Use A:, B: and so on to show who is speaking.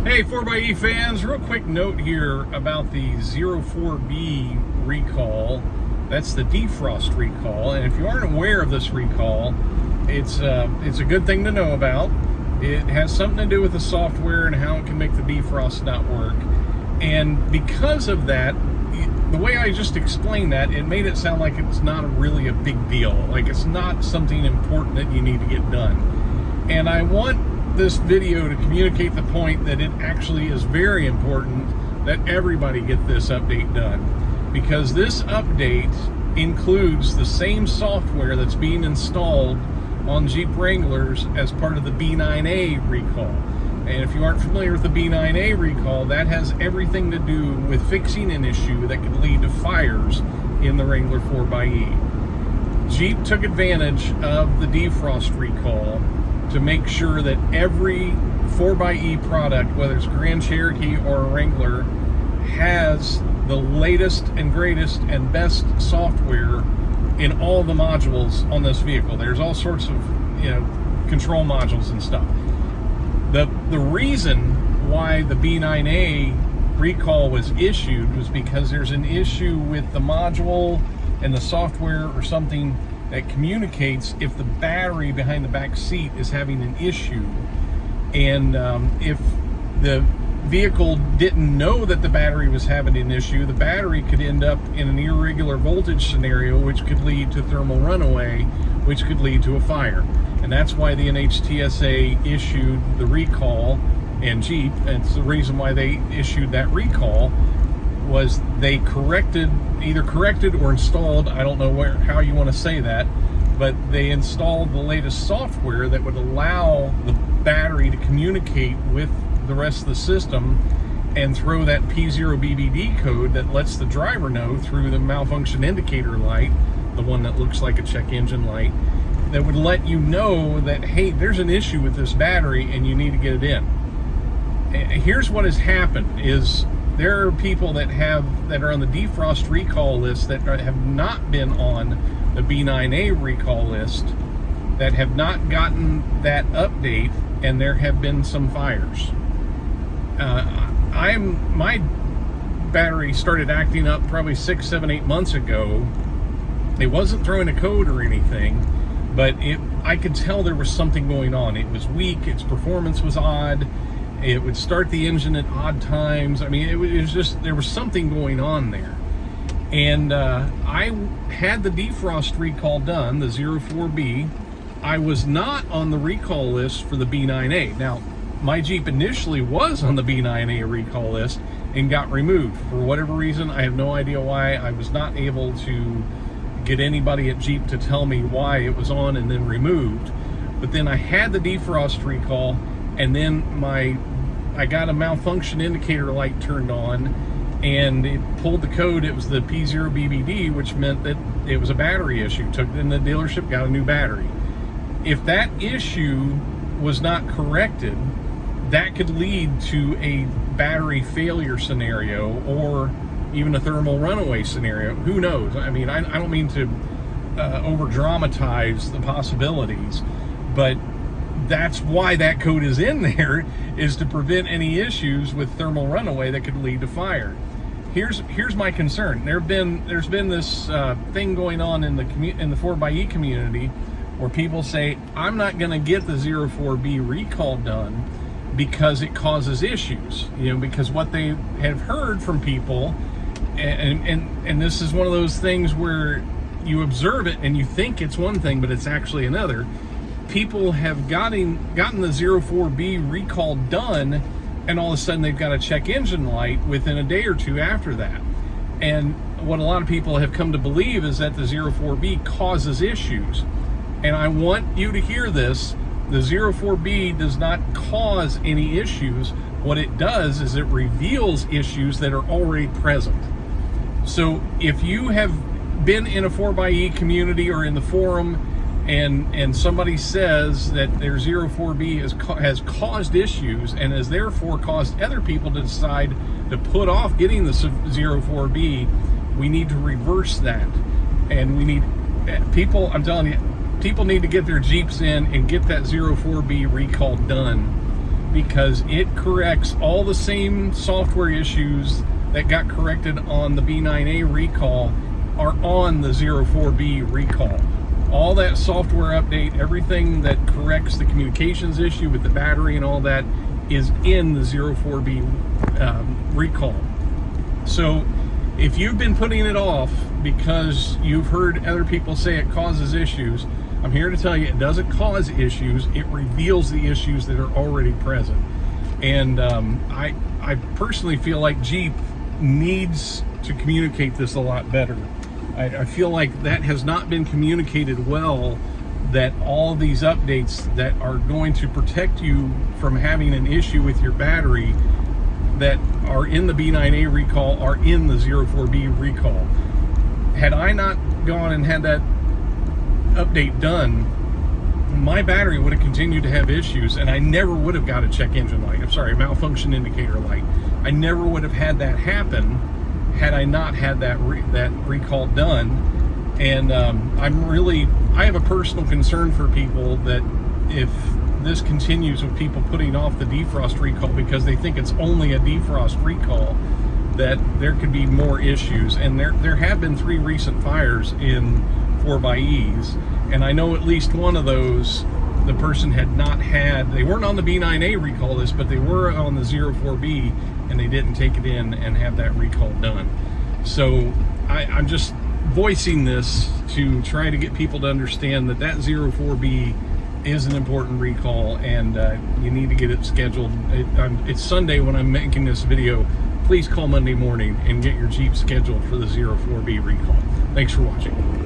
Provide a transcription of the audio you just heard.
A: Hey 4xe fans, real quick note here about the 04B recall. That's the defrost recall, and if you aren't aware of this recall, it's a good thing to know about. It has something to do with the software and how it can make the defrost not work. And because of that, the way I just explained that, it made it sound like it's not really a big deal. Like it's not something important that you need to get done. And I want this video to communicate the point that it actually is very important that everybody get this update done, because this update includes the same software that's being installed on Jeep Wranglers as part of the B9A recall. And if you aren't familiar with the B9A recall, that has everything to do with fixing an issue that could lead to fires in the Wrangler 4xe. Jeep took advantage of the defrost recall to make sure that every 4xe product, whether it's Grand Cherokee or a Wrangler, has the latest and greatest and best software in all the modules on this vehicle. There's all sorts of, control modules and stuff. The reason why the B9A recall was issued was because there's an issue with the module and the software or something that communicates if the battery behind the back seat is having an issue. And if the vehicle didn't know that the battery was having an issue, the battery could end up in an irregular voltage scenario, which could lead to thermal runaway, which could lead to a fire. And that's why the NHTSA issued the recall, and Jeep, and it's the reason why they issued that recall, was they either corrected or installed, I don't know how you want to say that, but they installed the latest software that would allow the battery to communicate with the rest of the system and throw that P0BBD code that lets the driver know through the malfunction indicator light, the one that looks like a check engine light, that would let you know that, hey, there's an issue with this battery and you need to get it in. Here's what has happened is there are people that are on the defrost recall list that have not been on the B9A recall list, that have not gotten that update, and there have been some fires. My battery started acting up probably 6, 7, 8 months ago. It wasn't throwing a code or anything, but I could tell there was something going on. It was weak, its performance was odd. It would start the engine at odd times. I mean, it was just, there was something going on there. And I had the defrost recall done, the 04B. I was not on the recall list for the B9A. Now, my Jeep initially was on the B9A recall list and got removed. For whatever reason, I have no idea why. I was not able to get anybody at Jeep to tell me why it was on and then removed. But then I had the defrost recall, and then I got a malfunction indicator light turned on, and it pulled the code. It was the P0BBD, which meant that it was a battery issue. Took it in the dealership, got a new battery. If that issue was not corrected, that could lead to a battery failure scenario or even a thermal runaway scenario. Who knows? I mean, I don't mean to over dramatize the possibilities, but that's why that code is in there, is to prevent any issues with thermal runaway that could lead to fire. Here's my concern. There's been this thing going on in the 4xe community where people say, I'm not going to get the 04B recall done because it causes issues. Because what they have heard from people, and this is one of those things where you observe it and you think it's one thing, but it's actually another. People have gotten the 04B recall done, and all of a sudden they've got a check engine light within a day or two after that. And what a lot of people have come to believe is that the 04B causes issues. And I want you to hear this. The 04B does not cause any issues. What it does is it reveals issues that are already present. So if you have been in a 4xe community or in the forum and somebody says that their 04B has caused issues and has therefore caused other people to decide to put off getting the 04B, we need to reverse that. And we need people, I'm telling you, people need to get their Jeeps in and get that 04B recall done, because it corrects all the same software issues that got corrected on the B9A recall are on the 04B recall. All that software update, everything that corrects the communications issue with the battery and all that is in the 04B recall. So if you've been putting it off because you've heard other people say it causes issues, I'm here to tell you it doesn't cause issues. It reveals the issues that are already present. And I personally feel like Jeep needs to communicate this a lot better. I feel like that has not been communicated well, that all these updates that are going to protect you from having an issue with your battery that are in the B9A recall are in the 04B recall. Had I not gone and had that update done, my battery would have continued to have issues, and I never would have got a check engine light. I'm sorry, malfunction indicator light. I never would have had that happen had I not had that recall done. And I have a personal concern for people that if this continues with people putting off the defrost recall because they think it's only a defrost recall, that there could be more issues. And there have been 3 recent fires in 4xEs, and I know at least one of those, the person had not had, they weren't on the B9A recall list, but they were on the 04B, and they didn't take it in and have that recall done. So I'm just voicing this to try to get people to understand that 04B is an important recall, and you need to get it scheduled. It's Sunday when I'm making this video. Please call Monday morning and get your Jeep scheduled for the 04B recall. Thanks for watching.